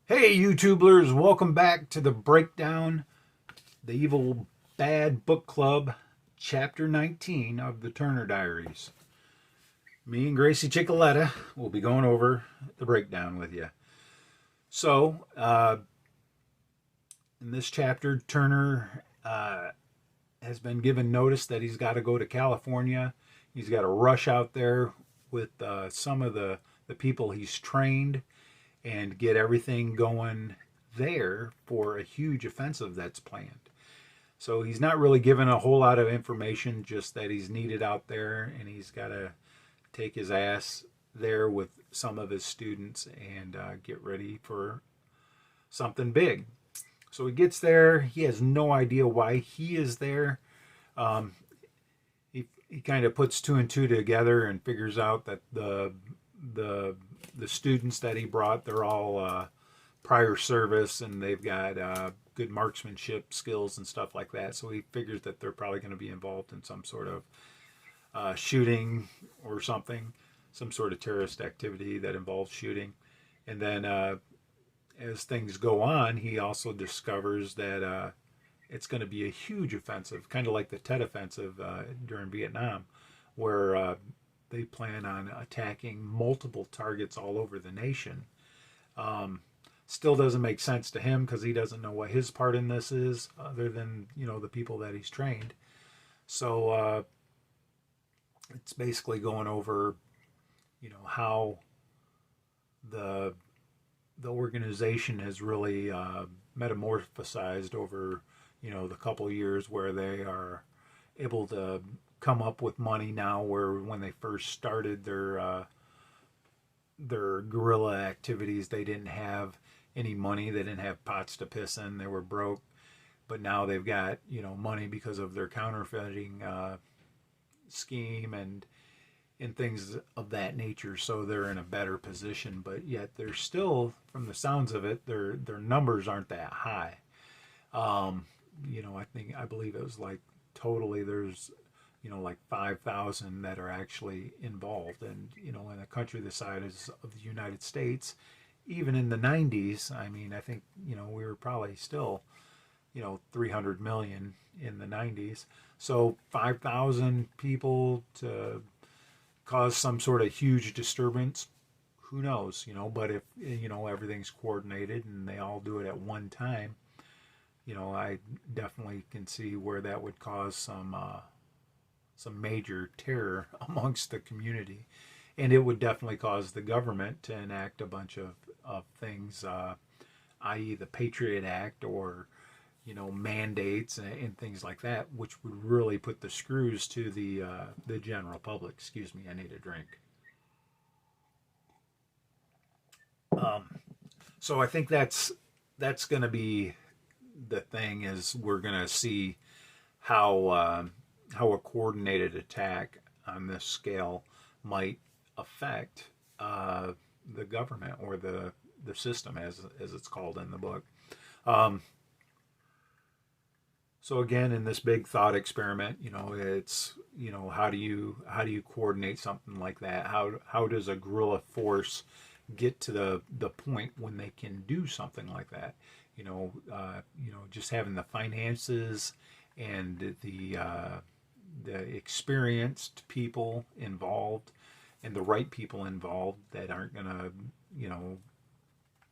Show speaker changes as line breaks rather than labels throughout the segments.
Hey, YouTubers, welcome back to the breakdown, the Evil Bad Book Club, Chapter 19 of the Turner Diaries. Me and Gracie Chicoletta will be going over the breakdown with you. So, in this chapter, Turner has been given notice that he's got to go to California. He's got to rush out there with some of the people he's trained and get everything going there for a huge offensive that's planned. So he's not really given a whole lot of information, just that he's needed out there and he's got to take his ass there with some of his students and get ready for something big. So he gets there. He has no idea why he is there. Um, he kind of puts two and two together and figures out that the the students that he brought, they're all prior service and they've got good marksmanship skills and stuff like that. So he figures that they're probably going to be involved in some sort of shooting or something, some sort of terrorist activity that involves shooting. And then as things go on, he also discovers that it's going to be a huge offensive, kind of like the Tet Offensive during Vietnam, where they plan on attacking multiple targets all over the nation. Um, Still doesn't make sense to him because he doesn't know what his part in this is, other than the people that he's trained. So it's basically going over how the the organization has really metamorphosized over the couple years where they are able to come up with money now, where when they first started their guerrilla activities, they didn't have any money. They didn't have pots to piss in. They were broke. But now they've got money because of their counterfeiting scheme and things of that nature. So they're in a better position. But yet they're still, from the sounds of it, their numbers aren't that high. Um, I believe it was like totally there's like 5,000 that are actually involved. And, in a country the size of the United States, even in the 90s, I mean, I think, we were probably still, 300 million in the 90s. So 5,000 people to cause some sort of huge disturbance, who knows, but if, everything's coordinated and they all do it at one time, I definitely can see where that would cause some major terror amongst the community, and it would definitely cause the government to enact a bunch of things, i.e., the Patriot Act, or mandates and things like that, which would really put the screws to the general public. Excuse me, I need a drink. Um, so I think that's going to be the thing, is we're going to see how a coordinated attack on this scale might affect the government, or the system, as it's called in the book. Um, so again, in this big thought experiment, it's how do you coordinate something like that? How does a guerrilla force get to the point when they can do something like that? Just having the finances and the experienced people involved and the right people involved that aren't gonna you know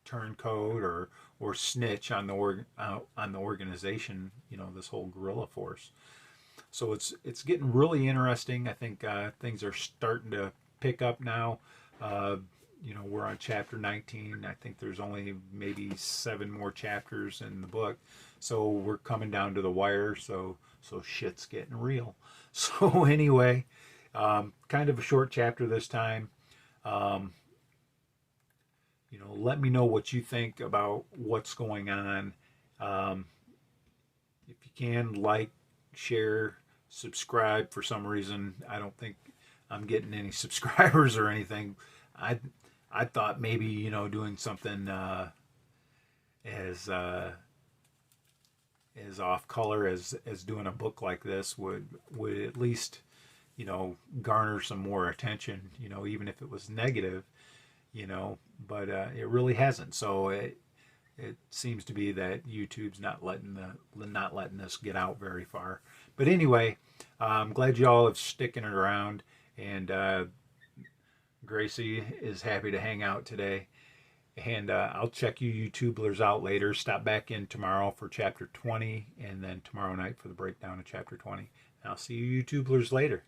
turn code or snitch on the organization, this whole guerrilla force. So it's getting really interesting. I think things are starting to pick up now. uh, we're on chapter 19. I think there's only maybe 7 more chapters in the book, so we're coming down to the wire. So shit's getting real. So anyway, kind of a short chapter this time. um, let me know what you think about what's going on. um, if you can, like, share, subscribe. For some reason, I don't think I'm getting any subscribers or anything. I thought maybe doing something as as off color as doing a book like this would at least garner some more attention. Even if it was negative. But it really hasn't. So It seems to be that YouTube's not letting us get out very far. But anyway, I'm glad you all have sticking around, and Gracie is happy to hang out today. And I'll check you YouTubers out later. Stop back in tomorrow for chapter 20, and then tomorrow night for the breakdown of chapter 20. And I'll see you YouTubers later.